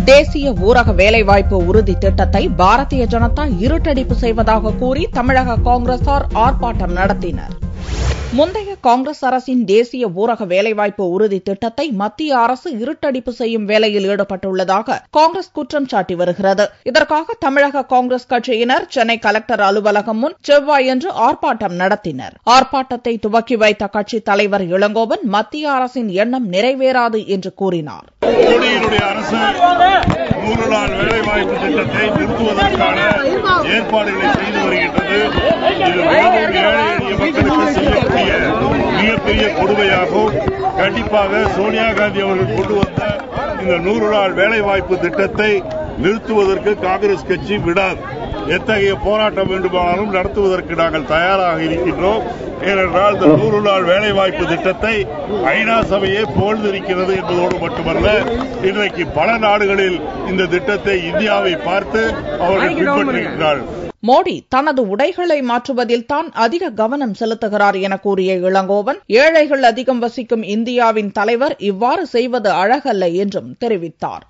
தேசிய ஊரக வேலைவாய்ப்பு உறுதி திட்டத்தை பாரதிய ஜனதா இருட்டடிப்பு செய்வதாக கூறி தமிழக காங்கிரசார் ஆர்ப்பாட்டம் நடத்தினர். முந்தைய காங்கிரஸ் அரசின் தேசிய ஊரக வேலைவாய்ப்பு உறுதி திட்டத்தை மத்திய அரசு இருட்டடிப்பு செய்யும் வேலையில் ஈடுபட்டுள்ளதாக காங்கிரஸ் குற்றம் சாட்டி வருகிறது. இதற்காக தமிழக காங்கிரஸ் கட்சியினர் சென்னை கலெக்டர் அலுவலகம் முன் செவ்வாயன்று ஆர்ப்பாட்டம் நடத்தினர். ஆர்ப்பாட்டத்தை துவக்கி வைத்த கட்சித் தலைவர் இளங்கோவன் மத்திய அரசின் எண்ணம் நிறைவேறாது என்று கூறினார். மோடியினுடைய அரசு 100 நாள் வேலைவாய்ப்பு திட்டத்தை நிறுத்துவதற்கான ஏற்பாடுகளை செய்து வருகின்றது. இது ஏழை எளிய மக்களுக்கு செய்யக்கூடிய மிகப்பெரிய கொடுமையாகும். கண்டிப்பாக சோனியா காந்தி அவர்கள் கொண்டு வந்த இந்த 100 நாள் வேலைவாய்ப்பு திட்டத்தை நிறுத்துவதற்கு காங்கிரஸ் கட்சி விடாது. எத்தகைய போராட்டம் வேண்டுமானாலும் நடத்துவதற்கு நாங்கள் தயாராக இருக்கின்றோம். ஏனென்றால் இந்த 100 நாள் வேலைவாய்ப்பு திட்டத்தை ஐநா சபையே புகழ்ந்திருக்கிறது என்பதோடு மட்டுமல்ல, இன்றைக்கு பல நாடுகளில் இந்த திட்டத்தை இந்தியாவை பார்த்து அவர்கள் பின்பற்றுகிறார்கள். மோடி தனது உடைகளை மாற்றுவதில் தான் அதிக கவனம் செலுத்துகிறார் என கூறிய இளங்கோவன், ஏழைகள் அதிகம் வசிக்கும் இந்தியாவின் தலைவர் இவ்வாறு செய்வது அழகல்ல என்றும் தெரிவித்தார்.